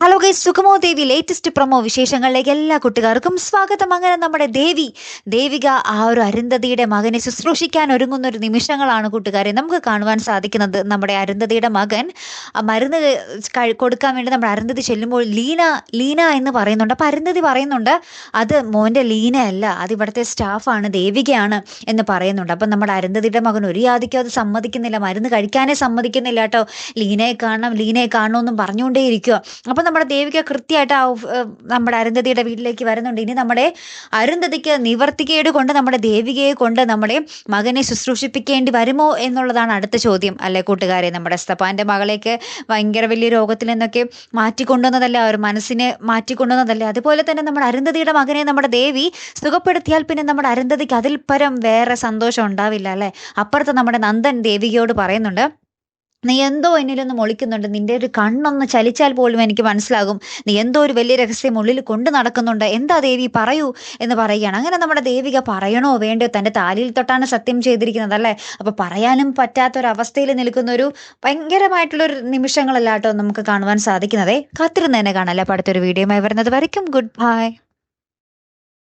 Hello guys, സുഖമോ ദേവി latest promo വിശേഷങ്ങളിലേക്ക് എല്ലാ കുട്ടികാർക്കും സ്വാഗതം. അങ്ങനെ നമ്മുടെ ദേവിക ആ ഒരു അരുന്ധതിയുടെ മകനെ ശുശ്രൂഷിക്കാൻ ഒരുങ്ങുന്ന ഒരു നിമിഷങ്ങളാണ് കൂട്ടുകാരെ നമുക്ക് കാണുവാൻ സാധിക്കുന്നത്. നമ്മുടെ അരുന്ധതിയുടെ മകൻ മരുന്ന് കൊടുക്കാൻ വേണ്ടി നമ്മുടെ അരുന്ധതി ചെല്ലുമ്പോൾ ലീന എന്ന് പറയുന്നുണ്ട്. അപ്പം അരുന്ധതി പറയുന്നുണ്ട് അത് മോൻ്റെ ലീനയല്ല, അത് ഇവിടുത്തെ സ്റ്റാഫാണ്, ദേവികയാണ് എന്ന് പറയുന്നുണ്ട്. അപ്പം നമ്മുടെ അരുന്ധതിയുടെ മകൻ ഒരു യാതിക്കും അത് സമ്മതിക്കുന്നില്ല, മരുന്ന് കഴിക്കാനേ സമ്മതിക്കുന്നില്ല കേട്ടോ. ലീനയെ കാണണമെന്നും പറഞ്ഞുകൊണ്ടേ ഇരിക്കുക. അപ്പം നമ്മുടെ ദേവിക കൃത്യമായിട്ട് നമ്മുടെ അരുന്ധതിയുടെ വീട്ടിലേക്ക് വരുന്നുണ്ട്. ഇനി നമ്മുടെ അരുന്ധതിക്ക് നിവർത്തികേട് കൊണ്ട് നമ്മുടെ ദേവികയെ കൊണ്ട് നമ്മുടെ മകനെ ശുശ്രൂഷിപ്പിക്കേണ്ടി വരുമോ എന്നുള്ളതാണ് അടുത്ത ചോദ്യം അല്ലേ കൂട്ടുകാരെ. നമ്മുടെ സ്തപ്പാൻ്റെ മകളേക്ക് ഭയങ്കര വലിയ രോഗത്തിൽ നിന്നൊക്കെ മാറ്റിക്കൊണ്ടുവന്നതല്ലേ, ആ ഒരു മനസ്സിനെ മാറ്റിക്കൊണ്ടുവന്നതല്ലേ. അതുപോലെ തന്നെ നമ്മുടെ അരുന്ധതിയുടെ മകനെ നമ്മുടെ ദേവി സുഖപ്പെടുത്തിയാൽ പിന്നെ നമ്മുടെ അരുന്ധതിക്ക് അതിൽ പരം വേറെ സന്തോഷം ഉണ്ടാവില്ല അല്ലേ. അപ്പുറത്ത് നമ്മുടെ നന്ദൻ ദേവികയോട് പറയുന്നുണ്ട്, നീ എന്തോ എന്നിലൊന്ന് ഒളിക്കുന്നുണ്ട്, നിന്റെ ഒരു കണ്ണൊന്ന് ചലിച്ചാൽ പോലും എനിക്ക് മനസ്സിലാകും നീ എന്തോ ഒരു വലിയ രഹസ്യം ഉള്ളിൽ കൊണ്ട് നടക്കുന്നുണ്ട്, എന്താ ദേവി പറയൂ എന്ന് പറയുകയാണ്. അങ്ങനെ നമ്മുടെ ദേവിക പറയണോ വേണ്ടോ, തൻ്റെ താലിയിൽ തൊട്ടാണ് സത്യം ചെയ്തിരിക്കുന്നത് അല്ലേ. അപ്പോൾ പറയാനും പറ്റാത്തൊരവസ്ഥയിൽ നിൽക്കുന്ന ഒരു ഭയങ്കരമായിട്ടുള്ളൊരു നിമിഷങ്ങളല്ല കേട്ടോ നമുക്ക് കാണുവാൻ സാധിക്കുന്നതേ. കാത്തിരുന്ന് തന്നെ കാണാം. അപ്പോൾ അടുത്തൊരു വീഡിയോയുമായി വരുന്നത് വരയ്ക്കും ഗുഡ് ബൈ.